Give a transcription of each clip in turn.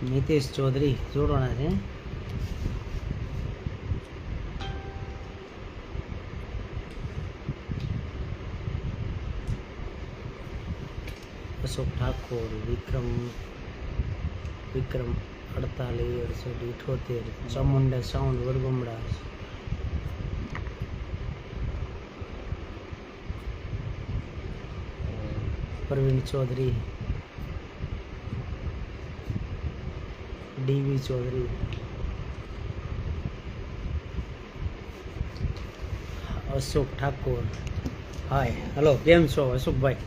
મિતેશ ચૌધરી જોડવાના છે. અશોક ઠાકોર, વિક્રમ 48 68 ચામુંડા સાઉન્ડ વરગમડા, પ્રવીણ ચૌધરી, ડીવી ચૌધરી, અશોક ઠાકોર. હાય, હલો, કેમ છો અશોકભાઈ?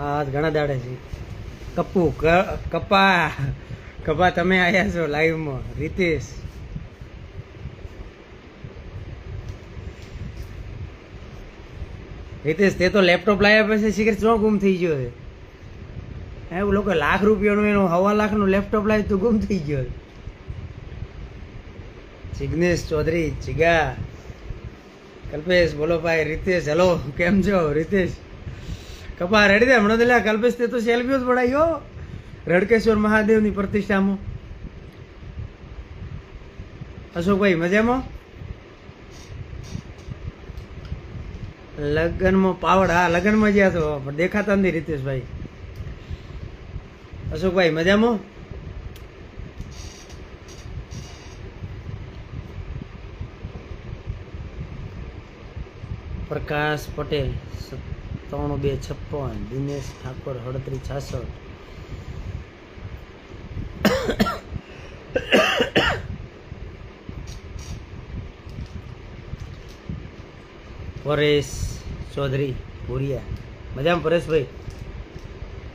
આ ઘણા દાડે છે. કપા તમે આવ્યા છો લાઈવમાં. રીતેશ, તે તો લેપટોપ લાવ્યા પછી શીખર ચો ગુમ થઈ ગયો છે. એવું લોકો લાખ રૂપિયાનું એનું 1.5 લાખનું લેપટોપ લાવી તો ગુમ થઈ ગયો. જિગ્નેશ ચૌધરી, જીગા, કલ્પેશ, બોલો ભાઈ. રીતેશ, હેલો, કેમ છો રીતેશ? કપા રેડી દે હમણાં તો. કલ્પેશ તે તો સેલ્ફીઓ જ પડાયો રડકેશ્વર મહાદેવની પ્રતિષ્ઠામાં. અશોકભાઈ મજામાં? લગ્નમાં પાવડ, હા લગ્નમાં ગયા તો પણ દેખાતા નથી રીતેશભાઈ. અશોકભાઈ મજામાં? પ્રકાશ પટેલ 9256, દિનેશ ઠાકોર 3866, પરેશ ચૌધરી ભૂરિયા. મજામાં પરેશભાઈ?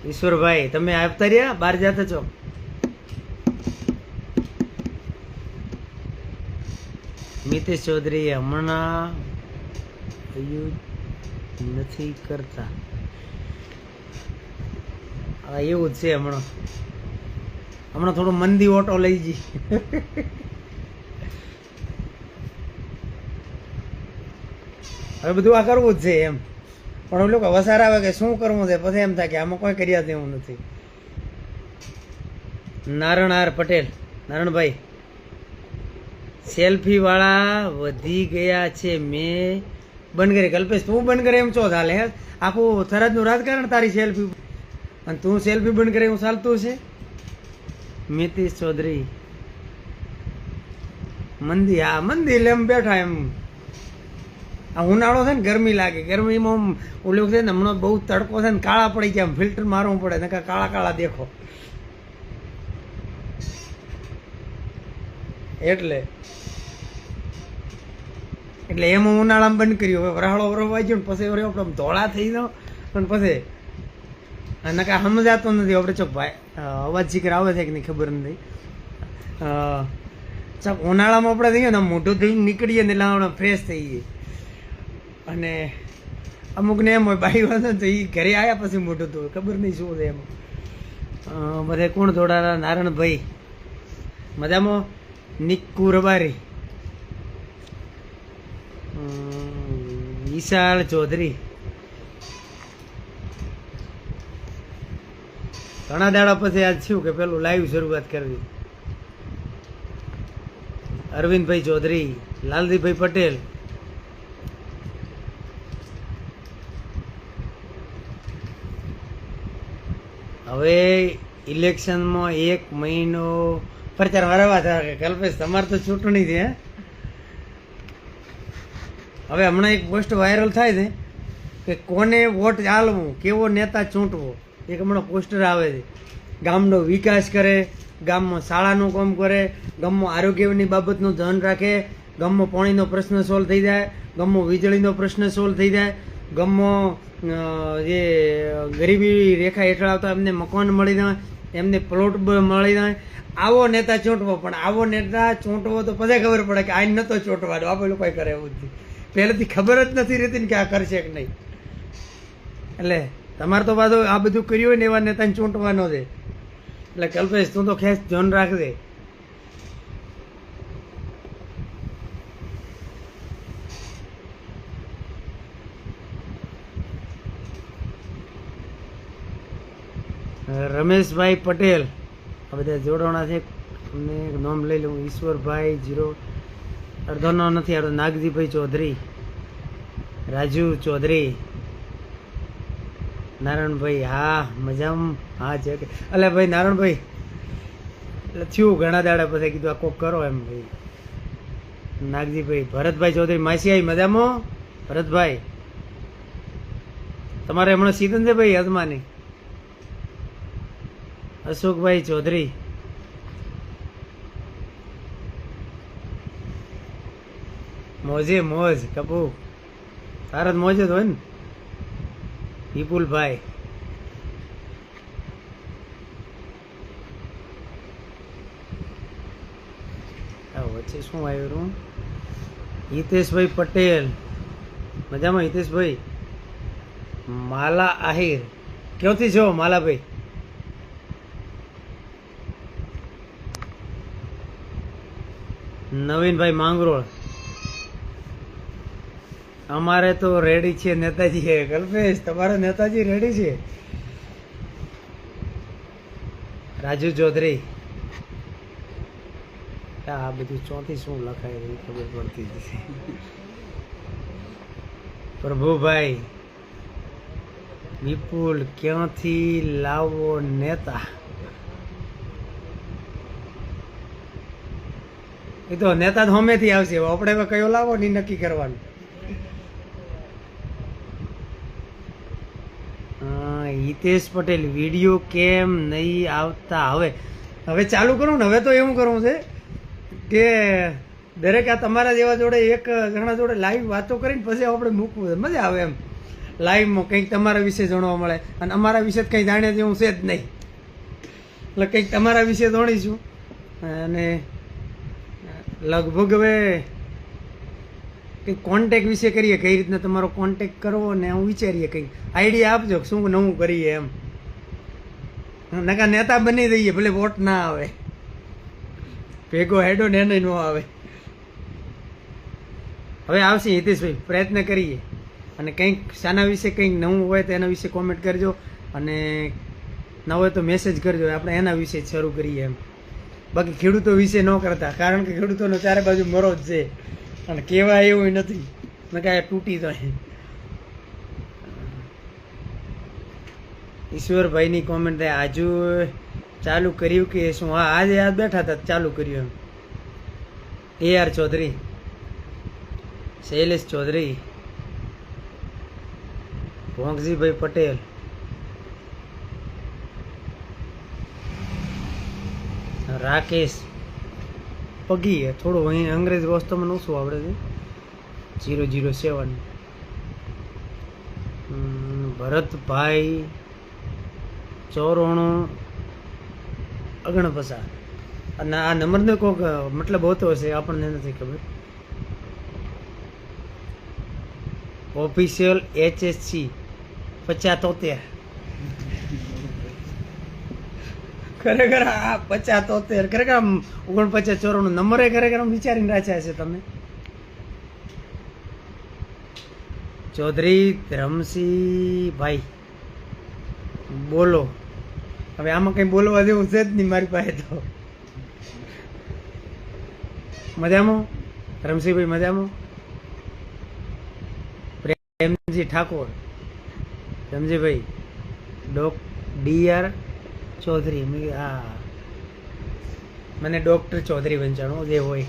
ઈશ્વરભાઈ તમે આવતા રહ્યા, બહાર જતા છો? મિતેશ ચૌધરી હમણાં નથી કરતા. હા એવું જ છે. હમણાં થોડો મંદી ઓટો લઈ જઈ. હવે બધું આ કરવું જ છે એમ. પણ લોકો વસાર આવે કે શું કરવું છે, પછી એમ થાય કે આમાં કોઈ કર્યા તેવું નથી. નારણ આર પટેલ, નારણભાઈ, સેલ્ફી વાળા વધી ગયા છે, મેં બંધ કરી. કલ્પેશ તું બંધ કરે એમ છો ચાલે? હે આખું થરાદનું રાજકારણ તારી સેલ્ફી, અને તું સેલ્ફી બંધ કરે એવું ચાલતું છે? મિતેશ ચૌધરી, મંદી, હા મંદી એટલે એમ બેઠા એમ. આ ઉનાળો છે ને, ગરમી લાગે. ગરમીમાં ઓલું છે ને, હમણાં બહુ તડકો છે ને, કાળા પડી ગયા, ફિલ્ટર મારવું પડે ને, કાળા કાળા દેખો એટલે એમાં ઉનાળામાં બંધ કર્યું. હવે વરાળો વરવાઈ ગયો ને પછી આપણે ધોળા થઈ જાઓ પણ પછી અને કાંઈ સમજાતો નથી. આપણે ચોક ભાઈ અવાજ શીખર આવે છે કે નહીં ખબર નથી. ચાલ ઉનાળામાં આપણે થઈ ને મોઢું ધોઈને નીકળીએ ને એટલે આપણે ફ્રેશ થઈ જઈએ. અને અમુકને એમ હોય બાઈ વાંધો તો એ ઘરે આવ્યા પછી મોઢું ધોવે, ખબર નહીં શું છે એમાં. બધે કોણ ધોડાના? નારણભાઈ મજામાં? નિક્કુ રબારી, વિશાળ ચૌધરી, ઘણા દાડા પછી આજ થયું કે પેલું લાઈવ શરૂઆત કરવી. અરવિંદભાઈ ચૌધરી, લાલજીભાઈ પટેલ, હવે ઇલેક્શનમાં 1 મહિનો પ્રચાર હરવા થાય. કલ્પેશ તમારે તો ચૂંટણી છે. હવે હમણાં એક પોસ્ટ વાયરલ થાય છે કે કોને વોટ ચાલવું, કેવો નેતા ચૂંટવો. એક હમણાં પોસ્ટર આવે છે. ગામનો વિકાસ કરે, ગામમાં શાળાનું કામ કરે, ગામમાં આરોગ્યની બાબતનું ધ્યાન રાખે, ગામમાં પાણીનો પ્રશ્ન સોલ્વ થઈ જાય, ગામમાં વીજળીનો પ્રશ્ન સોલ્વ થઈ જાય, ગામમાં જે ગરીબી રેખા હેઠળ આવતા એમને મકાન મળી જાય, એમને પ્લોટ મળી જાય. આવો નેતા ચૂંટવો. પણ આવો નેતા ચૂંટવો તો પછી ખબર પડે કે આ નતો ચૂંટવાનો. આપણે લોકો કરે એવું જ પહેલેથી ખબર જ નથી રહેતી ને કે આ કરશે કે નહીં. એટલે તમારે તો પાછું આ બધું કર્યું હોય ને એવા નેતાને ચૂંટવાનો છે. એટલે કલ્પેશ તું તો ખેસ ધ્યાન રાખજે. રમેશભાઈ પટેલ, આ બધા જોડવાના છે. તમને નામ લઈ લઉં. ઈશ્વરભાઈ જીરો અડધોનો નથી આવડો. નાગજીભાઈ ચૌધરી, રાજુ ચૌધરી, નારાયણભાઈ. હા મજામાં. હા છે અલે ભાઈ નારાયણભાઈ, એટલે થયું ઘણા દાડા પછી કીધું આ કોક કરો એમ ભાઈ. નાગજીભાઈ. ભરતભાઈ ચૌધરી. માસી આવી મજામાં? ભરતભાઈ તમારે હમણાં સીધન છે ભાઈ અજમાની. અશોકભાઈ ચૌધરી, મોજે મોજ કપૂ. તારા જ મોજ જ હોય ને. વિપુલભાઈ. વચ્ચે શું આવ્યું? હિતેશભાઈ પટેલ મજામાં? હિતેશભાઈ. માલા આહિર ક્યાંથી છો માલાભાઈ? નવીનભાઈ માંગરોળ. અમારે તો રેડી છે નેતાજી. કલ્પેશ તમારો નેતાજી રેડી છે. રાજુ ચૌધરી. આ બધું ચોથી શું લખાય એ ખબર પડતી નથી. પ્રભુભાઈ. વિપુલ. ક્યાંથી લાવો નેતા? એ તો નેતા તો હમેથી આવશે. આપણે હવે કયો લાવો ની નક્કી કરવાનું. હિતેશ પટેલ. વિડીયો કેમ નહીં આવતા? હવે ચાલુ કરું ને. હવે તો એવું કરવું છે કે દરેક આ તમારા જેવા જોડે એક ઘણા જોડે લાઈવ વાતો કરીને પછી આપણે મૂકવું છે. મજા આવે એમ લાઈવમાં કંઈક તમારા વિશે જાણવા મળે. અને અમારા વિશે કંઈ જાણે જેવું છે જ નહીં. એટલે કંઈક તમારા વિશે જાણીશું. અને લગભગ હવે કંઈક કોન્ટેક્ટ વિશે કરીએ. કઈ રીતના તમારો કોન્ટેક્ટ કરવો ને હું વિચારીએ. કંઈક આઈડિયા આપજો શું નવું કરીએ એમ. નકા નેતા બની દઈએ ભલે વોટ ના આવે. ભેગો હેડો ને એને ન આવે. હવે આવશે હિતેશભાઈ. પ્રયત્ન કરીએ. અને કંઈક શાના વિશે કંઈક નવું હોય તો એના વિશે કોમેન્ટ કરજો. અને ન હોય તો મેસેજ કરજો. આપણે એના વિશે જ શરૂ કરીએ એમ. બાકી ખેડૂતો વિશે ન કરતા, કારણ કે ખેડૂતોનો ચારે બાજુ મરો જ છે. અને કહેવાય એવું નથી ને કાંઈ તૂટી તો. ઈશ્વરભાઈની કોમેન્ટ થાય આજુ ચાલુ કર્યું કે શું? હા આજે યાદ બેઠા હતા ચાલુ કર્યું એમ. AR ચૌધરી, શૈલેષ ચૌધરી, ભોંગજીભાઈ પટેલ, રાકેશ પગી. થોડું અહીં અંગ્રેજી વાસ્તવમાં ઓછું આવડે છે. 007. ભરતભાઈ 94 49. અને આ નંબરનો કોઈક મતલબ હોતો હશે, આપણને નથી ખબર. Official HSC 75. ખરેખર આ 75 ખરેખર 49 નંબર એ ખરેખર વિચારીને રાખ્યા છે તમે. ચૌધરી ધરમસિંહભાઈ. બોલો. હવે આમાં કઈ બોલવા જેવું છે જ નહીં મારી પાસે તો. મજામાં ધરમસિંહભાઈ? મજામાં. પ્રેમજી ઠાકોર. પ્રેમજીભાઈ. DR ચૌધરી. હા મને ડોક્ટર ચૌધરી વંચાણું જે હોય.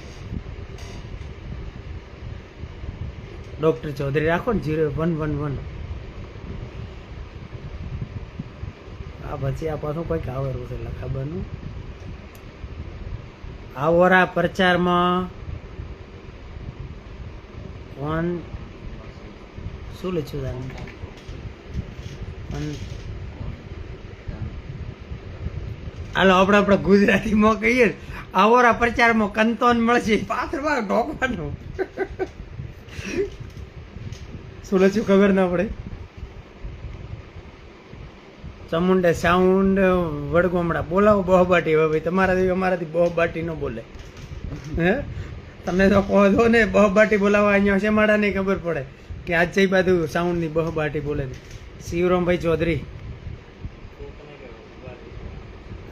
ડોક્ટર ચૌધરી રાખો ને. 0111. આ પછી આ પાછું કંઈક આવેલું છે લખાવાનું. આવરા પ્રચારમાં કોણ શું લખ્યું? હાલો આપણે ગુજરાતીમાં કહીએ. આવરા પ્રચારમાં કંતોન મળશે. પાથરમાં ઢોકવાનું. શું લખ્યું ખબર ના પડે. ચામુંડા સાઉન્ડ વડગોમડા. બોલાવો બહબાટી. હવે ભાઈ તમારાથી અમારાથી બહબાટી ન બોલે. હે તમે તો કહો છો ને બહબાટી બોલાવવા. અહીંયા શેમાડા નહીં ખબર પડે કે આજ જઈ બાજુ સાઉન્ડની બહબાટી બોલે છે. શિવરામભાઈ ચૌધરી.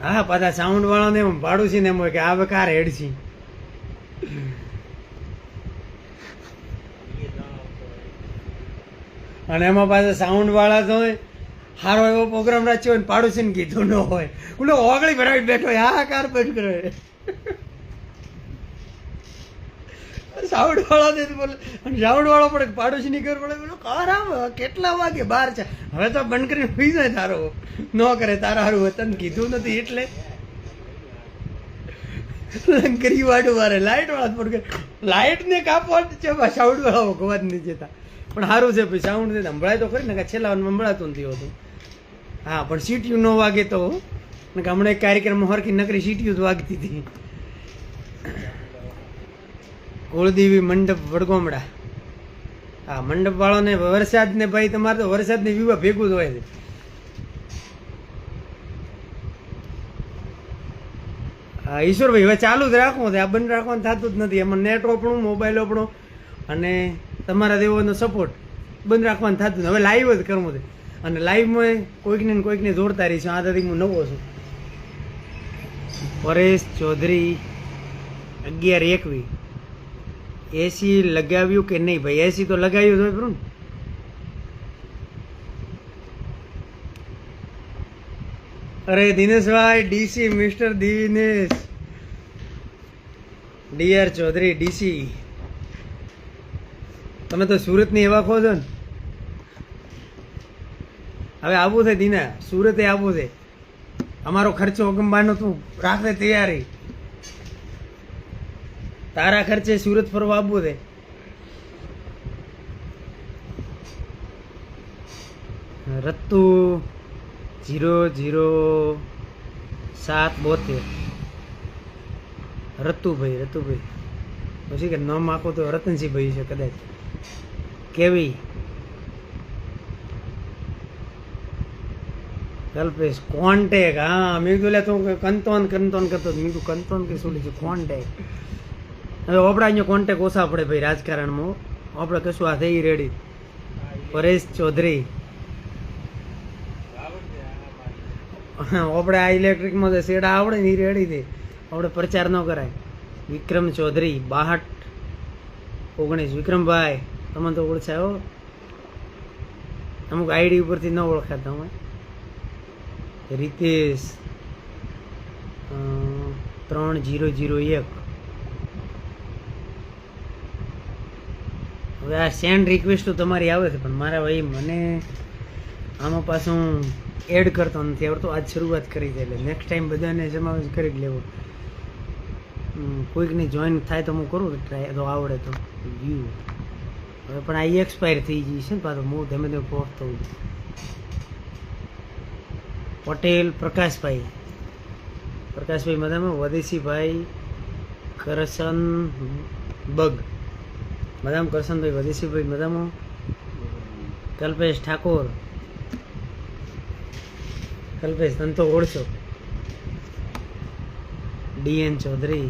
હા પાછા સાઉન્ડ વાળો ને એમ પાડોશી ને એમ હોય કે આ હવે કાર હેડ છે. અને એમાં પાછા સાઉન્ડ વાળા તો સારો એવો પ્રોગ્રામ રાખ્યો હોય ને પાડોશીને કીધું ન હોય, ઓલો ઓગળી ભરાવી બેઠો હોય, હા કાર બંધ કરે. સાઉન્ડ વાળા ને બોલે, સાઉન્ડ વાળો પડે પાડોશીની ઘર પડે, બોલો કાર આવે કેટલા વાગે 12 છે, હવે તો બંધ કરીને સુઈ જાય, તારો ન કરે તારા હારું તને કીધું નથી એટલે લંકરી વાડું મારે લાઈટ વાળા પડે, લાઈટ ને કાપવા છે સાઉન્ડ વાળા ભગવાન નહીં જતા. પણ સારું છે ભાઈ, સાઉન્ડ છે સંભળાય તો ખરી ને, કે છેલ્લા સંભળાતું નથી હોતું. હા પણ સીટીયું ન વાગે તો, કે હમણાં એક કાર્યક્રમમાં હરખી નકરી સીટીયું જ વાગતી હતી. કુળદેવી મંડપ વડગોમડા. હા મંડપ વાળો ને વરસાદ ને ભાઈ તમારે તો વરસાદ ને વિવાહ ભેગું જ હોય છે. હા ઈશ્વરભાઈ હવે ચાલુ જ રાખવું છે, આ બંધ રાખવાનું થતું જ નથી. એમાં નેટ ઓપણું, મોબાઈલ ઓપણું અને તમારા દેવોનો સપોર્ટ બંધ રાખવાનું થતું નથી. હવે લાઈવ જ કરવું છે અને લાઈવમાં કોઈકને જોડતા રહીશું. આ દાદી હું નવો છું. પરેશ ચૌધરી 1121. એસી લગાવ્યું કે નહીં ભાઈ? એસી તો લગાવ્યું જ હોય બરું ને. અરે Dineshbhai DC, mister Dinesh DR Chaudhary DC, તમે તો સુરતની એવા ખો છો ને. હવે આવવું છે દીના, સુરતે આવવું છે. અમારો ખર્ચો અગંબાનો તું રાખે તૈયારી, તારા ખર્ચે સુરત ફરવા આવવું છે. રત્તુ 00772. રતુભાઈ પછી કે નામ આપો તો રતનસિંહ ભાઈ છે કદાચ. કેવી કલ્પેશ કોન્ટેક. હા મેં કીધું તું કંતોન કરતો, મેં કીધું કંતોન કે શું લીધું કોન્ટેક. હવે આપણે અહીંયા કોન્ટેક ઓછા પડે ભાઈ રાજકારણમાં, આપણે કશું આ થઈ રેડી. પરેશ ચૌધરી આપણે આ ઇલેક્ટ્રિકમાં જે શેડા આવડે ને એ રેડી છે, આપણે પ્રચાર ન કરાય. વિક્રમ ચૌધરી 6219. વિક્રમભાઈ તમે તો ઓળખાયો, અમુક આઈડી ઉપરથી ન ઓળખાતા હોય. રીતેશ 3001. હવે આ સેન્ડ રિક્વેસ્ટ તમારી આવે છે, પણ મારા ભાઈ મને આમાં પાછું એડ કરતો નથી આવડતું. આજ શરૂઆત કરી છે એટલે નેક્સ્ટ ટાઈમ બધાને સમાવેશ કરી જ લેવો. કોઈકની જોઈન થાય તો હું કરું ટ્રાય, તો આવડે તો વ્યૂ. હવે પણ આ એક્સપાયર થઈ ગઈ છે ને પાછું, હું ધીમે ધીમે પહોંચતો હોઉં. પટેલ પ્રકાશભાઈ મજામાં. વદેશીભાઈ કરશન બગ મજામાં. કરશનભાઈ વદેશીભાઈ મજામાં. કલ્પેશ ઠાકોર. કલ્પેશ તને તો ઓળશો. ડીએન ચૌધરી.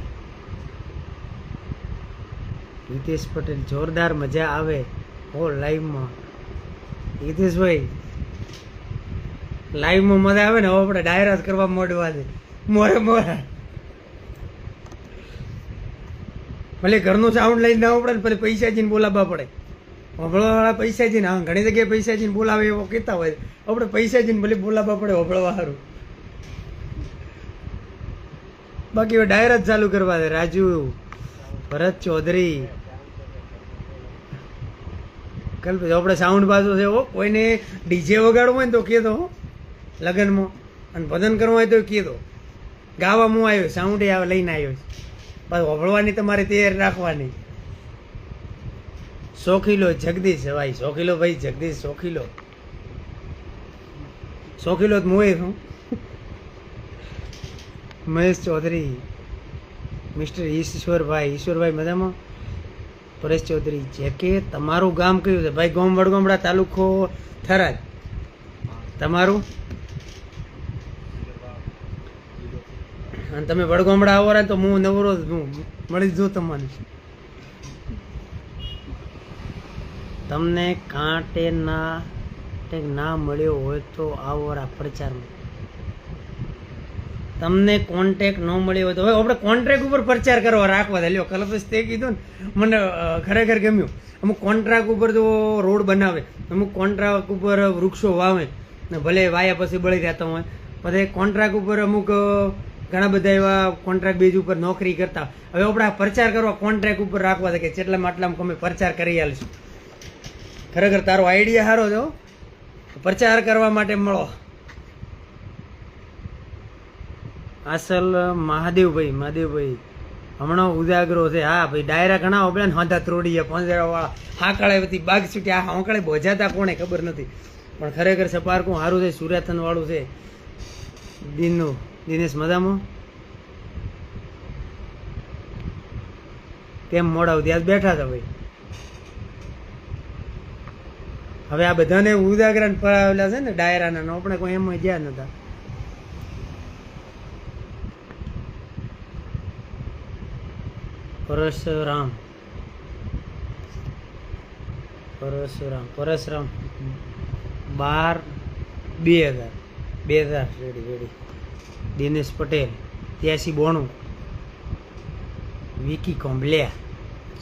હિતેશ પટેલ. જોરદાર મજા આવે હો લાઈવમાં. હિતેશભાઈ લાઈવમાં મજા આવે ને, હવે આપણે ડાયરા કરવા મોડવા છે. મોરે ભલે ઘરનું સાઉન્ડ લઈને ના પડે ને, ભલે પૈસા જઈને બોલાવવા પડે. હોભળવાવાળા પૈસા જઈને, હા ઘણી જગ્યાએ પૈસા જઈને બોલાવે એવો કહેતા હોય, આપણે પૈસા જઈને ભલે બોલાવવા પડે હોભળવા સારું. બાકી હવે ડાયરા જ ચાલુ કરવા દે. રાજુ ભરત ચૌધરી. કલ્પેશ આપણે સાઉન્ડ બાજુ છે હો. કોઈને ડીજે વગાડવું હોય ને તો કહેતો લગ્નમાં, અને ભજન કરવું હોય તો કહેતો. ગાવા હું આવ્યો, સાઉન્ડ આવે લઈને આવ્યો. પાછું હોભળવાની તમારે તૈયારી રાખવાની. શોખીલો જગદીશ ભાઈ. શોખીલો ભાઈ જગદીશ શોખીલો જ મોએ છું. મહેશ ચૌધરી. મિસ્ટર ઈશ્વરભાઈ મજામાં. પરેશ ચૌધરી. જે કે તમારું ગામ કયું છે ભાઈ? ગામ વડગામડા, તાલુકો થરાદ. તમારું? અને તમે વડગામડા આવો તો હું નવરો મળી જ જો તમને. તમને કાંટે ના મળ્યો હોય તો આવો પ્રચારમાં. તમને કોન્ટેક્ટ ન મળ્યો હોય તો હવે આપણે કોન્ટ્રાક્ટ ઉપર પ્રચાર કરવા રાખવા દે. લ્યો કલ્પેશ તે કીધું ને મને ખરેખર ગમ્યું. અમુક કોન્ટ્રાક્ટ ઉપર તો રોડ બનાવે, અમુક કોન્ટ્રાક્ટ ઉપર વૃક્ષો વાવે ને ભલે વાયા પછી બળી રહેતા હોય, પછી કોન્ટ્રાક્ટ ઉપર અમુક ઘણા બધા એવા કોન્ટ્રાક્ટ બેઝ ઉપર નોકરી કરતા. હવે આપણે પ્રચાર કરવા કોન્ટ્રાક્ટ ઉપર રાખવા દે કે જેટલામાં આટલામાં અમે પ્રચાર કરી આવીશું. ખરેખર તારો આઈડિયા સારો છે, પ્રચાર કરવા માટે મળો. અસલ મહાદેવભાઈ હમણાં ઉજાગરો છે. હા ભાઈ ડાયરા ઘણા ઓબળ્યા ને હાથા ત્રોડીએ પાંજરાવાળા હાંકાળે બધી બાગ છૂટી. આ હાંકાળે બોજાતા કોણે ખબર નથી, પણ ખરેખર સપારકું સારું છે. સુરતન વાળું છે. દિનેશ મજામાં કેમ મોડા સુધી આજ બેઠા હતા ભાઈ. હવે આ બધાને ઉજાગરા પડાવેલા છે ને ડાયરાના, આપણે કોઈ એમ જ્યાં નતા. પરશુરામ 12/2000 રેડી. દિનેશ પટેલ 8392, વિકી કોમ્બલિયા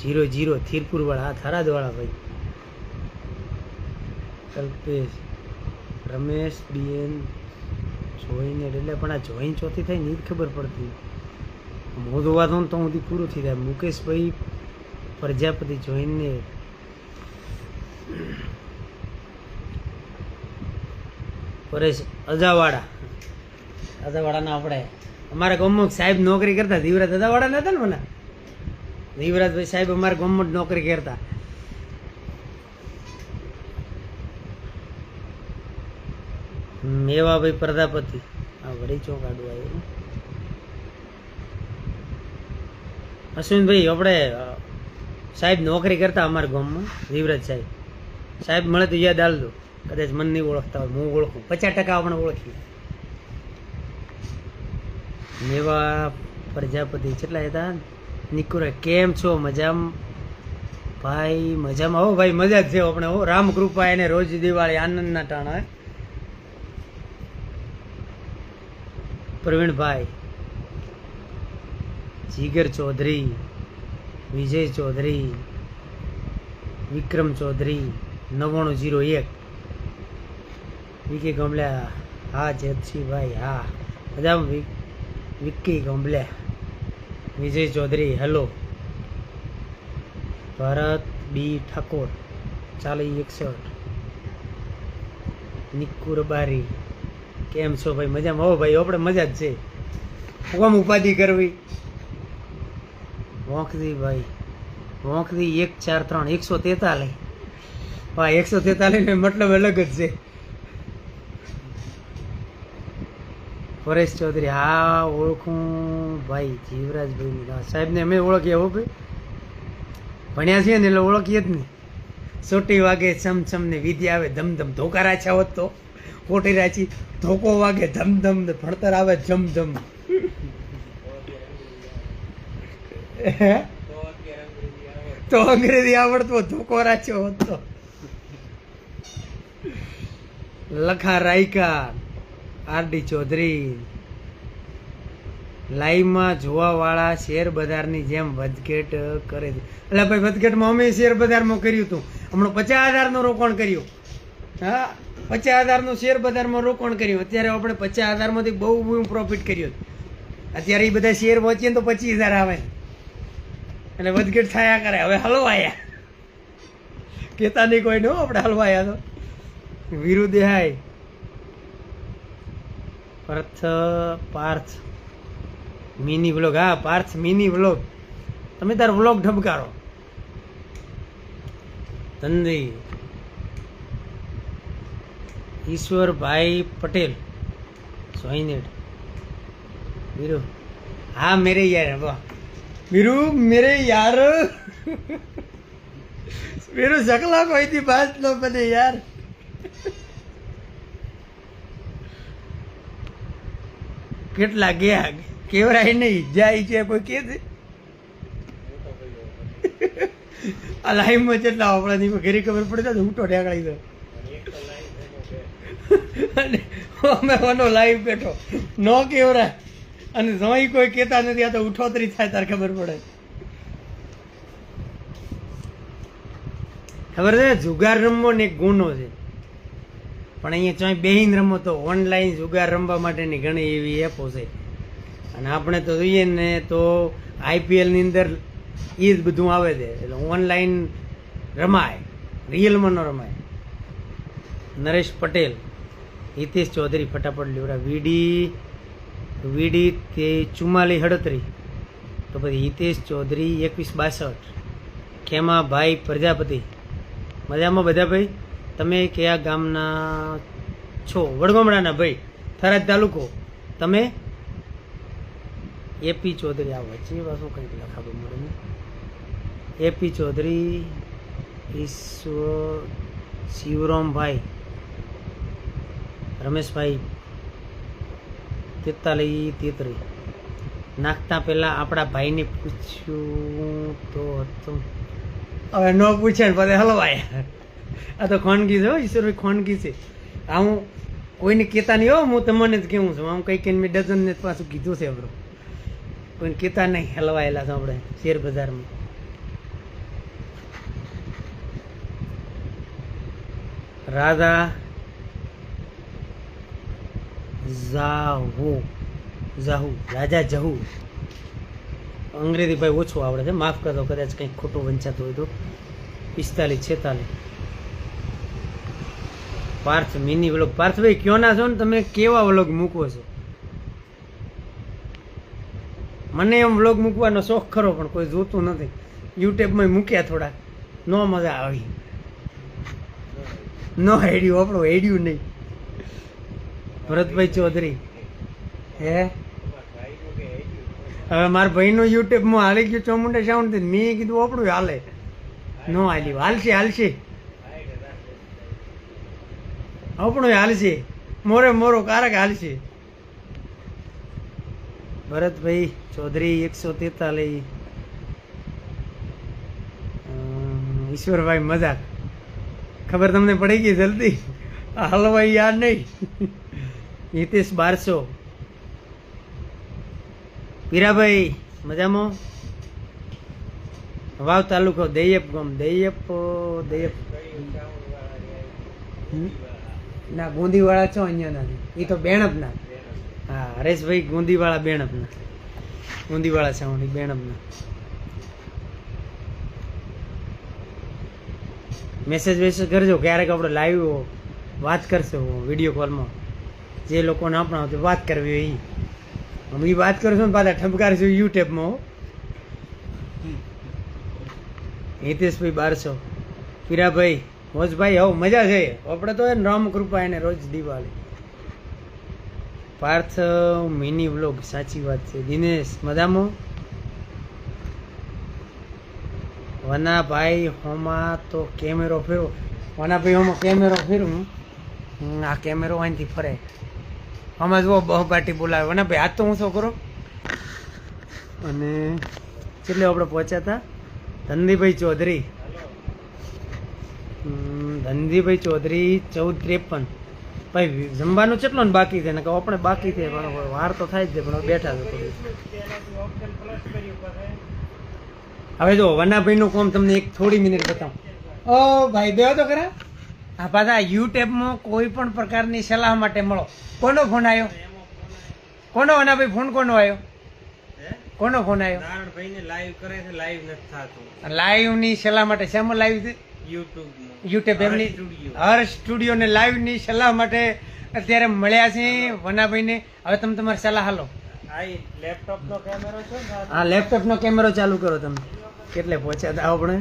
00 થીરપુર વાળા, હા થરાદ વાળા ભાઈ. કલ્પેશ રમેશ બીએન જોઈને એટલે પણ આ જોઈન ચોથી થાય ની જ ખબર પડતી. હું જોવા તો હું પૂરું થઈ જાય. મુકેશભાઈ પ્રજાપતિ જોઈને પરેશ અજાવાડાના આપણે અમારા ગામમાં સાહેબ નોકરી કરતા. ધીવરાજ અજાવાડા નતા ને મને, ધીવરાજભાઈ સાહેબ અમારા ગામમાં જ નોકરી કરતા. મેવાભાઈ પ્રજાપતિ આ વળી ચોકાડું આવ્યું. અશ્વિનભાઈ આપણે સાહેબ નોકરી કરતા અમારા ગામમાં, ધીવરાજ સાહેબ મળે તો યાદ આલજો. કદાચ મને નહીં ઓળખતા હોય, હું ઓળખું. 50% આપણે ઓળખીએ. મેવા પ્રજાપતિ કેટલા હતા. નિકુરા કેમ છો? મજામાં ભાઈ? મજામાં હો ભાઈ, મજા જ છે આપણે. હો રામકૃપા એને રોજ દિવાળી આનંદના ટાણા. પ્રવીણભાઈ, જીગર ચૌધરી, વિજય ચૌધરી, વિક્રમ ચૌધરી 9901, વિકી ગમલા, હા જેતસીભાઈ, હા બધા વિક્કી ગમલા, વિજય ચૌધરી, હેલો. ભરત બી ઠાકોર 4061, નિકુર બારી કેમ છો ભાઈ? મજામાં હો ભાઈ, આપણે મજા જ છે. કોમ ઉપાધિ કરવી. વોંખદી 143 143. હા 143 ને મતલબ અલગ જ છે. પરેશ ચૌધરી, હા ઓળખું ભાઈ. જીવરાજભાઈ સાહેબને અમે ઓળખીએ હો ભાઈ, ભણ્યા છીએ ને એટલે ઓળખીએ જ ને. સોટી વાગે ચમચમ ને વિધિ આવે ધમધમ. ધોકા રાખ્યા હોત તો ખોટી રાચી. ધોકો વાગે ધમધમ ને ભણતર આવે જમજમ. તો અંગ્રેજી આવડતું ધોકો રાખ્યો હોત તો. લખા રાયકા, આરડી ચૌધરી લાઈવમાં જોવા વાળા શેર બજારની જેમ વધઘેટ કરે છે. એટલે ભાઈ વધઘેટમાં અમે શેર બજારમાં કર્યું હતું. હમણાં 50,000 રોકાણ કર્યું. હા 50,000 શેર બજારમાં રોકાણ કર્યું. અત્યારે આપણે 50,000 માંથી બહુ પ્રોફિટ કર્યું. અત્યારે એ બધા શેર પહોંચીએ તો 25,000 આવે એટલે વધઘેટ થયા કરે. હવે હલવાયા કેતા નહીં કોઈ નો, આપણે હલવાયા તો. વીરુ દેહાઈ, પાર્થ મિની વ્લોગ, હા પાર્થ મિની વ્લોગ. તમે તાર વ્લોગ ઢબકારો. ધંધી ઈશ્વરભાઈ પટેલ સોઈનેટ. વીરુ, હા મેરે યાર, વાહ वीरू मेरे यार वीरू सकला कोई थी बात नो बने यार કેટલા ગયા કેવરાય નહીં જાય છે કોઈ કે છે આ લાઈવમાં કેટલા આપણાની ઘરે ખબર પડે તો ઉઠો ઢેકળી દો અમે વાનો લાઈવ બેઠો નો કેવરા અને જવાઈ કોઈ કહેતા નથી, આ તો ઉઠોતરી થાય તાર ખબર પડે. ખબર છે જુગાર રમવો ને એક ગુનો છે, પણ અહીંયા ચોય બેહીને રમો તો ઓનલાઈન જુગાર રમવા માટેની ઘણી એવી એપો છે. અને આપણે તો જોઈએ ને તો આઈપીએલની અંદર એ જ બધું આવે છે, એટલે ઓનલાઈન રમાય, રિયલમાં ન રમાય. નરેશ પટેલ, હિતેશ ચૌધરી ફટાફટ લીવડા, વીડી તે 4438, તો પછી હિતેશ ચૌધરી 2162, ખેમાભાઈ પ્રજાપતિ. મજામાં બધા ભાઈ? તમે કયા ગામના છો? વડગામડાના ભાઈ, થરાદ તાલુકો. તમે? એપી ચૌધરી. આ વચ્ચે પાછું કંઈક લખાવું મળે ને. એપી ચૌધરી, ઈશ્વર, શિવરામભાઈ, રમેશભાઈ 4333. નાખતા પહેલાં આપણા ભાઈને પૂછ્યું તો હતું, હવે ન પૂછે ને પછી હલવાય. આ તો ખોનગી છે હો, ઈશ્વરભાઈ ખોનગી છે. આ હું કોઈને કહેતા નહીં હો, હું તમને જ કેવું છું. આમ કંઈ કહીને મેં ડઝનને પાછું કીધું છે આપણું, કોઈને કહેતા નહીં, હલવાયેલા છે આપણે શેર બજારમાં. રાધા જાહુ રાજા જહુ. અંગ્રેજી ભાઈ ઓછું આવડે છે, માફ કરજો કદાચ કંઈક ખોટું વંચાતું હોય તો. 4546. Parth mini vlog. પાર્થભાઈ કયો ના છો ને તમે, કેવા વ્લોગ મૂકો છો? મને એમ વ્લોગ મૂકવાનો શોખ ખરો, પણ કોઈ જોતું નથી. યુટ્યુબમાં મૂક્યા થોડા, નો મજા આવી, નો હેડ્યું, આપણું હેડ્યું નહીં. ભરતભાઈ ચૌધરી. હે હવે મારા ભાઈનું યુટ્યુબમાં હાલી ગયું ચોમુંડા સાઉન્ડ, મેં કીધું આપણું હાલે, નો હાલ્યું. હાલશે આપણું હાલશે, મોરો કારક હાલશે. ભરતભાઈ ચૌધરી 143. ઈશ્વરભાઈ મજાક. ખબર તમને પડી ગઈ જલ્દી, હલવાઈ યાદ નહીં. હિતેશ 1200. પીરાભાઈ મજામાં? વાવ તાલુકો દૈયપ ગામ. દૈયપ ના ગોંદીવાળા છો અહીંયા નથી, એ તો બેણપના. હા હરેશભાઈ ગોંદીવાળા બેણપના, ગોંદીવાળા સાઉન્ડ બેણપના. મેસેજ કરજો, ક્યારેક આપણે લાઈવ વાત કરશું વિડીયો કોલમાં. જે લોકોને આપણા વાત કરવી હોય હું એ વાત કરું છું ને પાછા ઠપકારીશું યુટ્યુબમાં. હિતેશભાઈ 1200. પીરાભાઈ મોજભાઈ હવ મજા છે આપણે તો, એને રામ કૃપા એને રોજ દિવાળી. Parth mini vlog. સાચી વાત છે. દિનેશ મજામાં? વનાભાઈ હોમાં તો કેમેરો ફેરવો. વનાભાઈ હોમાં કેમેરો ફેરવું. આ કેમેરો અહીંથી ફરે. આમાં જુઓ બહપાટી બોલાવે. વનાભાઈ હાથ તો ઊંચો કરો. અને કેટલે આપણે પહોંચ્યા હતા? ધનજીભાઈ ચૌધરી. ધનજીભાઈ ચૌધરી 1453. ભાઈ જમવાનું કેટલો ને બાકી છે ને કહો આપણે બાકી છે, પણ વાર તો થાય જ છે, પણ બેઠા છે. હવે જો વનાભાઈનું કોમ તમને એક થોડી મિનિટ બતાવું. ઓ ભાઈ બેહો તો ખરા. હા પાછા યુટ્યુબમાં કોઈ પણ પ્રકારની સલાહ માટે મળો. કોનો ફોન આવ્યો? કોનો વનાભાઈ ફોન કોનો આવ્યો? કોનો ફોન આવ્યો? નારણભાઈને લાઈવ કરે છે, લાઈવ નથી થતું. લાઈવ ની સલાહ માટે શેમાં લાઈવ છે? યુટ્યુબ એમની હર સ્ટુડિયો ને લાઈવ ની સલાહ માટે અત્યારે મળ્યા છે વનાભાઈને. હવે તમે તમારી સલાહ હાલો. લેપટોપનો કેમેરો છે. હા લેપટોપનો કેમેરો ચાલુ કરો તમે. કેટલે પહોંચ્યા હતા આપણે?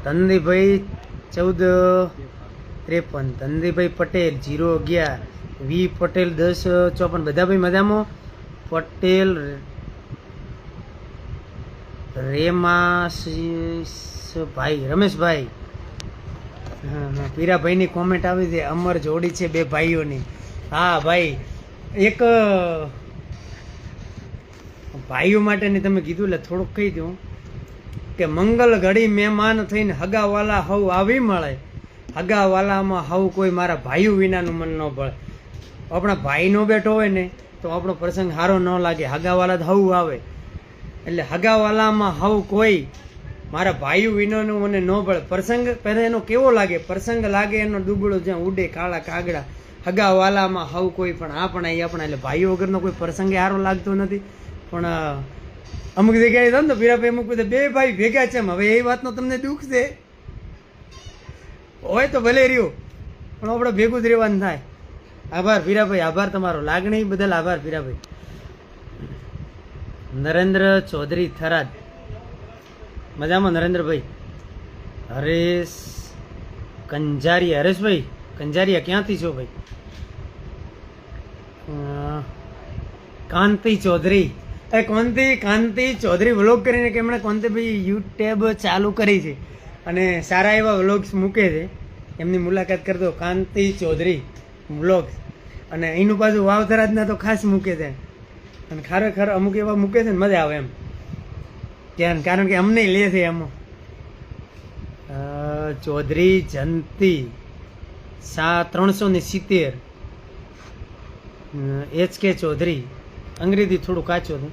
ધનજીભાઈ 1453. ધનજીભાઈ પટેલ 011. વી પટેલ 1054. બધા ભાઈ મજામાં? પટેલ રેમાશભાઈ, રમેશભાઈ. હા પીરાભાઈની કોમેન્ટ આવી છે, અમર જોડી છે બે ભાઈઓની. હા ભાઈ, એક ભાઈઓ માટેની તમે કીધું એટલે થોડુંક કહી દઉં કે મંગલ ઘડી મહેમાન થઈને હગાવાલા હવ આવી મળે. હગાવાલામાં હવ કોઈ મારા ભાઈઓ વિનાનું મન ન ભળે. આપણા ભાઈ નો બેઠો હોય ને તો આપણો પ્રસંગ સારો ન લાગે. હગાવાલા જ હવું આવે, એટલે હગાવાલામાં હવું કોઈ મારા ભાઈઓ વિનોનું મને ન પડે. પ્રસંગ પહેલાં એનો કેવો લાગે, પ્રસંગ લાગે એનો દુબળો જ્યાં ઉડે કાળા કાગડા. હગાવાલામાં હવ કોઈ પણ આપણા એ આપણા, એટલે ભાઈઓ વગરનો કોઈ પ્રસંગે સારો લાગતો નથી. પણ અમુક જગ્યાએ થાય ને તો વીરાભાઈ અમુક બે ભાઈ ભેગા છે, હવે એ વાતનો તમને દુઃખ છે હોય તો ભલે રહ્યું, પણ આપણે ભેગું જ રહેવાનું થાય. આભાર વીરાભાઈ, આભાર તમારો, લાગણી બદલ આભાર વીરાભાઈ. નરેન્દ્ર ચૌધરી થરાદ, મજામાં નરેન્દ્રભાઈ. હરેશ કંજારિયા, હરેશભાઈ કંજારિયા ક્યાંથી છો ભાઈ? કાંતિ ચૌધરી, કાંતિ ચૌધરી વ્લોગ કરીને કે એમણે કાંતિભાઈ યુટ્યુબ ચાલુ કરી છે અને સારા એવા વ્લોગ્સ મૂકે છે, એમની મુલાકાત કરતો. કાંતિ ચૌધરી વ્લોગ્સ, અને અહીંનું પાછું વાવથરાજના તો ખાસ મૂકે છે, અને ખરેખર અમુક એવા મૂકે છે ને મજા આવે એમ ત્યાં, કારણ કે અમને લે છે એમાં. ચૌધરી જયંતિ 370, HK ચૌધરી, અંગ્રેજી થોડું કાચું હતું.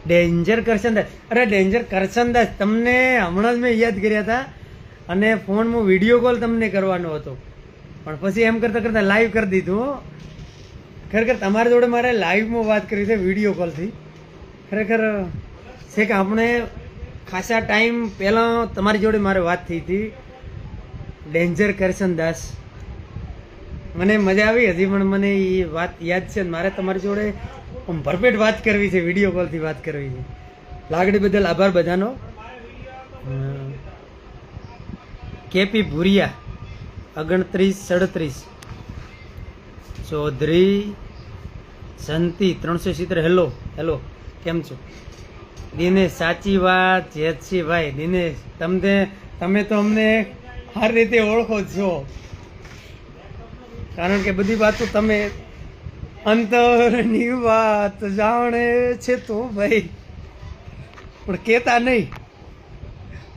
ડેન્જર કરશનદાસ, અરે ડેન્જર કરશનદાસ તમને હમણાં જ મેં યાદ કર્યા હતા, અને ફોનમાં વિડીયો કોલ તમને કરવાનો હતો, પણ પછી એમ કરતાં કરતાં લાઈવ કરી દીધું. ખરેખર તમારી જોડે મારે લાઈવમાં વાત કરી છે વિડીયો કોલથી. ખરેખર છે કે આપણે ખાસા ટાઈમ પહેલાં તમારી જોડે મારે વાત થઈ હતી. ડેન્જર કરશનદાસ, મને મજા આવી હજી પણ મને એ વાત યાદ છે. મારે તમારી જોડે ભરપેટ વાત કરવી છે, વિડીયો કોલથી વાત કરવી છે. લાગણી બદલ આભાર બધાનો. કેપી ભુરિયા 2937, ચૌધરી જયંતિ 370, હેલો હેલો, કેમ છો દિનેશ? સાચી વાત જેતસીભાઈ. દિનેશ તમે તો અમને સારી રીતે ઓળખો છો, કારણ કે બધી વાતો તમે અંતરની વાત જાણે છે તો ભાઈ, પણ કહેતા નહીં.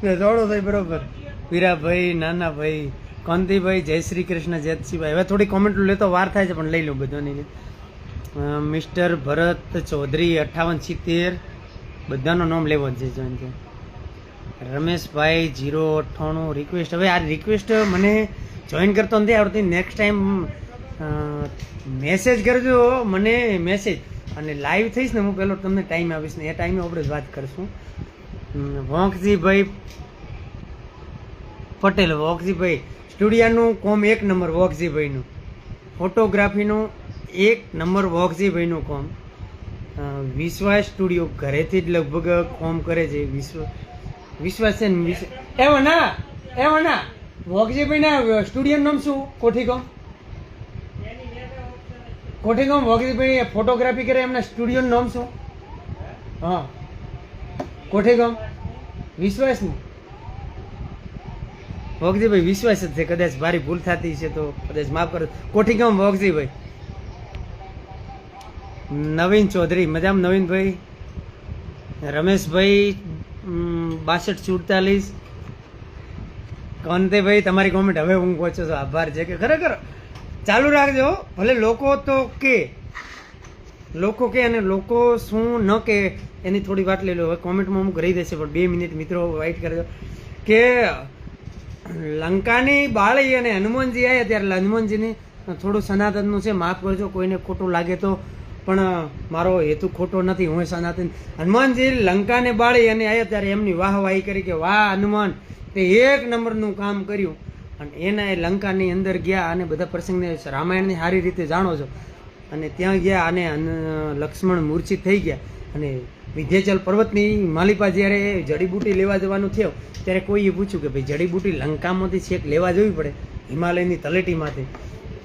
જોડો થાય બરોબર. વીરાભાઈ, નાનાભાઈ, કાંતિભાઈ, જય શ્રી કૃષ્ણ, જેતસીભાઈ. હવે થોડી કોમેન્ટ લેતો વાર થાય છે પણ લઈ લઉં બધાની. મિસ્ટર ભરત ચૌધરી 5870, બધાનો નામ લેવો જ છે. રમેશભાઈ 098 રિક્વેસ્ટ. હવે આ રિક્વેસ્ટ મને જોઈન કરતો નથી આવડતી. નેક્સ્ટ ટાઈમ મેસેજ કરજો મને, મેસેજ, અને લાઈવ થઈશ ને હું પેલો તમને ટાઈમ આવીશ ને એ ટાઈમે આપણે જ વાત કરશું. વોંકજીભાઈ પટેલ, વોકજીભાઈ સ્ટુડિયાનું કોમ 1 નંબર, વોકજીભાઈનું ફોટોગ્રાફીનું 1 નંબર, વોકજીભાઈનું કોમ. વિશ્વાસ સ્ટુડિયો ઘરેથી જ લગભગ કોમ કરે છે. વિશ્વાસ છે ને એમાં ના વોકજીભાઈના સ્ટુડિયોનું નામ શું? કોઠીગામ વોકજીભાઈ ફોટોગ્રાફી કરે, એમના સ્ટુડિયોનું નામ શું? હા, કોઠીગામ વિશ્વાસ ને વોકજીભાઈ, વિશ્વાસ જ છે. કદાચ મારી ભૂલ થતી છે તો કદાચ માફ કરો. કોઠીગામ વોકજીભાઈ. નવીન ચૌધરી, મજામાં નવીનભાઈ. રમેશભાઈ 6244, કાંતિભાઈ તમારી કોમેન્ટ હવે હું પહોંચો છું, આભાર છે. કે ખરેખર ચાલુ રાખજો, ભલે લોકો તો કે અને લોકો શું ન કે એની થોડી વાત લઈ લો. હવે કોમેન્ટમાં અમુક રહી દેશે પણ 2 મિનિટ મિત્રો વાઇટ કરજો. કે લંકાની બાળી અને હનુમાનજી આવ્યા ત્યારે હનુમાનજીની થોડું સનાતનનું છે, માફ કરજો કોઈને ખોટું લાગે તો, પણ મારો હેતુ ખોટો નથી, હું સનાતન. હનુમાનજી લંકાને બાળી અને આવ્યા ત્યારે એમની વાહવાહી કરી કે વાહ હનુમાન, તે 1 નંબરનું કામ કર્યું. અને એના એ લંકાની અંદર ગયા અને બધા પ્રસંગને રામાયણની સારી રીતે જાણો છો, અને ત્યાં ગયા અને લક્ષ્મણ મૂર્છિત થઈ ગયા. અને વિંધ્યાચલ પર્વતની માલિપા જ્યારે જડીબુટી લેવા જવાનું થયો ત્યારે કોઈએ પૂછ્યું કે ભાઈ જડીબુટી લંકામાંથી છેક લેવા જવી પડે, હિમાલયની તલેટીમાંથી,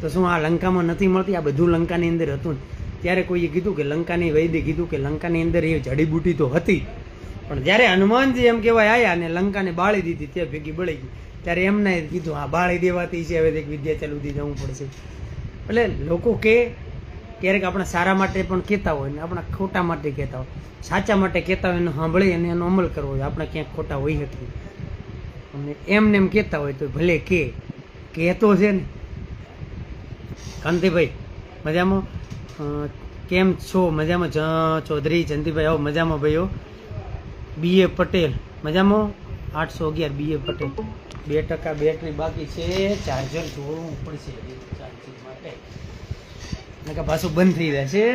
તો શું આ લંકામાં નથી મળતી? આ બધું લંકાની અંદર હતું. ત્યારે કોઈએ કીધું કે લંકાની વૈદે કીધું કે લંકાની અંદર એ જડીબુટી તો હતી, પણ જ્યારે હનુમાનજી એમ કહેવાય આવ્યા અને લંકાને બાળી દીધી, તે ભેગી બળી ગઈ, ત્યારે એમને કીધું હા બાળી દેવાતી છે, હવે વિંધ્યાચલ સુધી જવું પડશે. એટલે લોકો કે ક્યારેક આપણા સારા માટે પણ કહેતા હોય ને આપણા ખોટા માટે કહેતા હોય. સાચા માટે કહેતા હોય એને સાંભળી અને એનો અમલ કરવો હોય. આપણે ક્યાંક ખોટા હોઈ શકીએ, અને એમને એમ કહેતા હોય તો ભલે કહેતો છે ને. કાંતિભાઈ મજામાં. કેમ છો? મજામાં? ચૌધરી જયંતિભાઈ આવો મજામાં ભાઈઓ. BA પટેલ મજામાં? 811 BA પટેલ. 2% બેટરી બાકી છે, ચાર્જર જોડવું પડશે ચાર્જિંગ માટે, નકર પાછું બંધ થઈ જાય છે.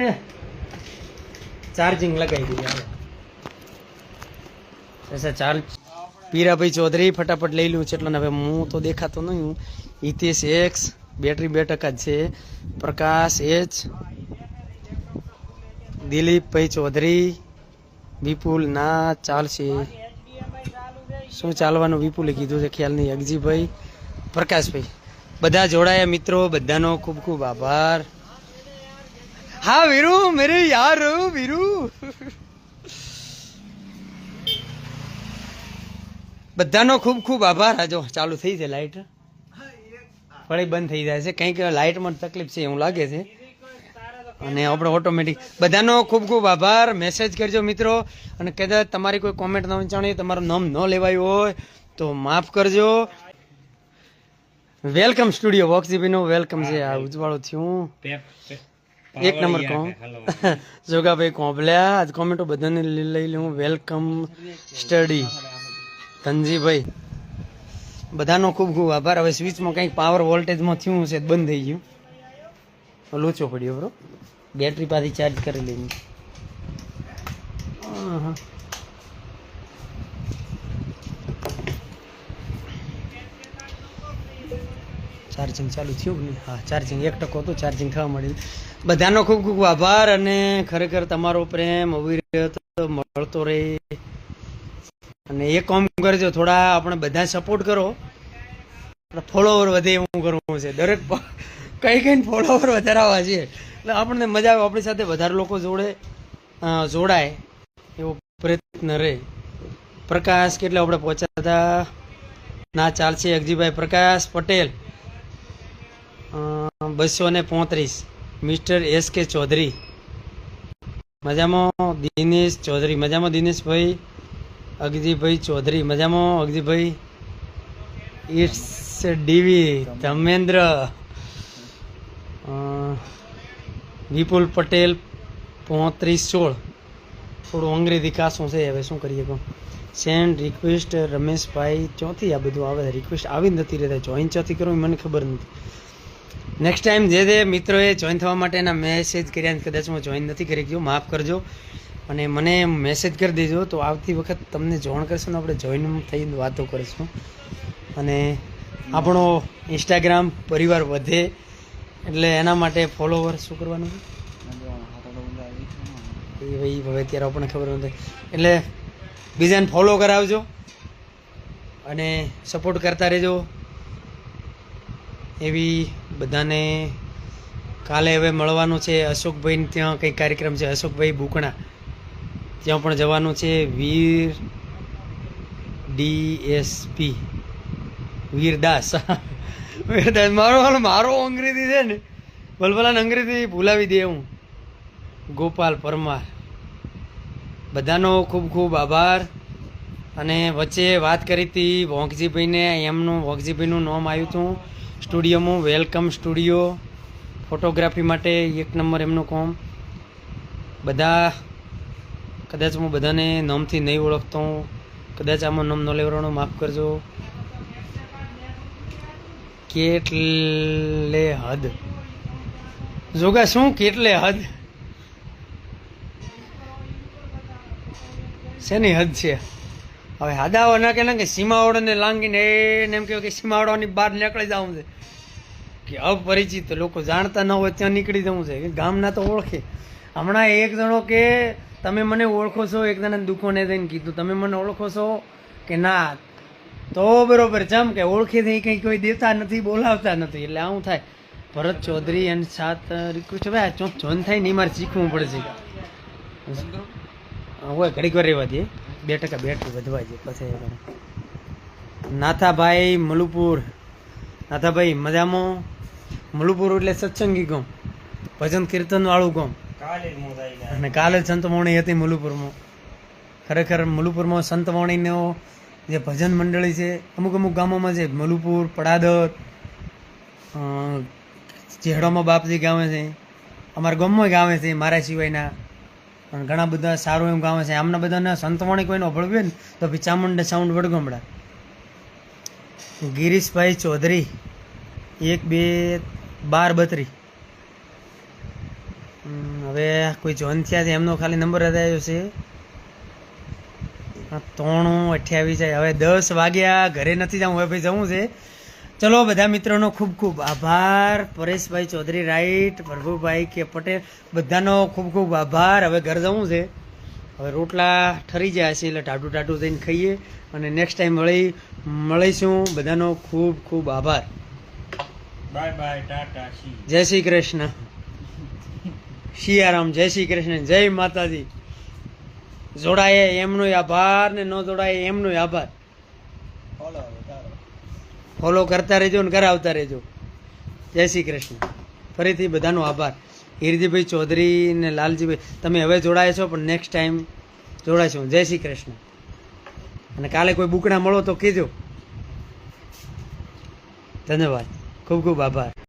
ચાર્જિંગ લગાવી દઈએ હાલો. ચાર્જ પીરાભાઈ ચૌધરી ફટાફટ લઈ લઉં છે એટલે હવે હું તો દેખાતો નહીં. હિતેશ એક્સ બેટરી 2% જ છે. પ્રકાશ એચ, દિલીપભાઈ ચૌધરી, વિપુલ ના ચાલશે. શું ચાલવાનું વિપુલે કીધું છે ખ્યાલ નહીં. અગજીભાઈ, પ્રકાશભાઈ બધા જોડાયા મિત્રો, બધાનો ખૂબ ખૂબ આભાર. હા વીરુ મેરે યાર વીરુ, બધાનો ખૂબ ખૂબ આભાર. આ જો ચાલુ થઈ છે લાઈટ, ફળી બંધ થઈ જાય છે, કંઈક લાઇટમાં તકલીફ છે એવું લાગે છે. અને આપણે ઓટોમેટિક બધાનો ખૂબ ખૂબ આભાર. મેસેજ કરજો મિત્રો, અને કદાચ તમારી કોઈ કોમેન્ટ ન વંચાણી, તમારું નામ ન લેવાયું હોય તો માફ કરજો. વેલકમ સ્ટુડિયો વોક્સીબીનો વેલકમ છે. આ ઉજવાળો થયું 1 નંબર કોમ જોગાભાઈ કોંભલ્યા. આજ કોમેન્ટો બધાને લઈ લઉં. વેલકમ સ્ટડી ધનજીભાઈ, બધાનો ખૂબ ખૂબ આભાર. હવે સ્વિચમાં કંઈક પાવર વોલ્ટેજમાં થયું છે, બંધ થઈ ગયું, લોચો પડ્યો બ્રો. બેટરી પાછી ચાર્જ કરી લઈને ચાર્જિંગ ચાલુ થયું નહીં? હા, ચાર્જિંગ 1% હતું, ચાર્જિંગ થવા મળ્યું. બધાનો ખૂબ ખૂબ આભાર. અને ખરેખર તમારો પ્રેમ અવિરત મળતો રહે. અને એ કામ કરજો, થોડા આપણે બધા સપોર્ટ કરો, ફોલોવર વધે એવું કરવું છે. દરેક કઈ ફોલોવર વધારવા છે એટલે આપણને મજા આવે, આપણી સાથે વધારે લોકો જોડાય એવો પ્રયત્ન રહે. પ્રકાશ કેટલે આપણે પહોંચ્યા હતા? ના ચાલશે. અગજીભાઈ પ્રકાશ પટેલ 235. મિસ્ટર SK ચૌધરી મજામાં. દિનેશ ચૌધરી મજામાં. દિનેશભાઈ. અગજીભાઈ ચૌધરી મજામાં. અગજીભાઈ. It's DV Dharmendra. વિપુલ પટેલ 3516. થોડું અંગ્રેજી કાશું છે, હવે શું કરીએ કહો. Send request Rameshbhai. ચોથી આ બધું આવે, રિક્વેસ્ટ આવી નથી રહેતા. જોઈન ચોથી કરવું મને ખબર નથી. નેક્સ્ટ ટાઈમ જે મિત્રોએ જોઈન થવા માટેના મેસેજ કર્યા કદાચ હું જોઈન નથી કરી ગયો, માફ કરજો. અને મને મેસેજ કરી દેજો તો આવતી વખત તમને જોઈન કરશું ને આપણે જોઈન થઈને વાતો કરીશું. અને આપણો ઇન્સ્ટાગ્રામ પરિવાર વધે એટલે એના માટે ફોલોવર શું કરવાનું એ ભાઈ હવે અત્યારે આપણને ખબર નથી. એટલે બીજાને ફોલો કરાવજો અને સપોર્ટ કરતા રહેજો. એવી બધાને કાલે હવે મળવાનું છે. અશોકભાઈ ત્યાં કંઈક કાર્યક્રમ છે, અશોકભાઈ બુકણા, ત્યાં પણ જવાનું છે. વીર DSP વીરદાસ વીરદાસ મારો અંગ્રેજી છે ને, ભલભલાને અંગ્રેજી ભૂલાવી દે હું. ગોપાલ પરમાર, બધાનો ખૂબ ખૂબ આભાર. અને વચ્ચે વાત કરી હતી વોંકજીભાઈને, એમનું વોંકજીભાઈનું નામ આવ્યું હતું સ્ટુડિયોમાં. વેલકમ સ્ટુડિયો ફોટોગ્રાફી માટે 1 નંબર એમનું કામ. બધા કદાચ હું બધાને નામથી નહીં ઓળખતો હું, કદાચ આમાં નામ ન લેવડાવવાનું માફ કરજો. કેટલે હદ જોગા, શું કેટલે હદ? શેની હદ છે હવે? હાદાવા ના કે સીમાવડોને લાંગીને એને એમ કહેવાય કે સીમાવડોની બહાર નીકળી જવું છે, કે અપરિચિત લોકો જાણતા ન હોય ત્યાં નીકળી જવું છે, કે ગામના તો ઓળખે. હમણાં એક જણો કે તમે મને ઓળખો છો, એક જણાને દુઃખોને થઈને કીધું તમે મને ઓળખો છો કે ના, તો બરોબર જમ કે ઓળખી થઈ કંઈ કોઈ દેતા નથી, બોલાવતા નથી. એટલે આવું થાય. ભરત ચૌધરી અને 7 રિક્વેસ્ટ. હવે આ જોઈન થાય ને મારે શીખવું પડશે. હોય ઘડીક વાર રહેવા દે, 2% બેટરી વધવા છે પછી. નાથાભાઈ મલુપુર, નાથાભાઈ મજામાં. મલુપુર એટલે સત્સંગી ગામ, ભજન કીર્તન વાળું ગામ. અને કાલે સંતવાણી હતી મલુપુરમાં. ખરેખર મલુપુરમાં સંતવાણીનો જે ભજન મંડળી છે, અમુક અમુક ગામોમાં છે, મલુપુર, પડાદર, જેહડામાં બાપજી ગામે છે, અમારા ગામમાં ગાવે છે મારા સિવાયના અને ઘણા બધા સારું એમ ગાવે છે. આમના બધાને સંતવાણી કોઈને ભળવી ને તો પછી ચામુંડા સાઉન્ડ વડગમડા. ગિરીશભાઈ ચૌધરી 1232. હવે કોઈ જોન થયા છે એમનો ખાલી નંબર આવ્યો છે 9328. હવે 10 વાગ્યા, ઘરે નથી જવું, હવે ભાઈ જવું છે. ચલો બધા મિત્રોનો ખૂબ ખૂબ આભાર. પરેશભાઈ ચૌધરી રાઈટ, પ્રભુભાઈ કે પટેલ, બધાનો ખૂબ ખૂબ આભાર. હવે ઘર જવું છે, હવે રોટલા ઠરી જાય છે એટલે ટાટું ટાટું થઈને ખાઈએ અને નેક્સ્ટ ટાઈમ મળીશું. બધાનો ખૂબ ખૂબ આભાર. બાય બાય, ટાટા, જય શ્રી કૃષ્ણ, સિયારામ, જય શ્રી કૃષ્ણ, જય માતાજી. જોડાય એમનો આભાર ને ન જોડાય એમનો આભાર. ફોલો કરતા રહેજો ને કરાવતા રહેજો. જય શ્રી કૃષ્ણ. ફરીથી બધાનો આભાર. હિરજીભાઈ ચૌધરી ને લાલજીભાઈ, તમે હવે જોડાય છો પણ નેક્સ્ટ ટાઈમ જોડાઈશું. જય શ્રી કૃષ્ણ. અને કાલે કોઈ બુકડા મળો તો કહેજો. ધન્યવાદ, ખૂબ ખૂબ આભાર.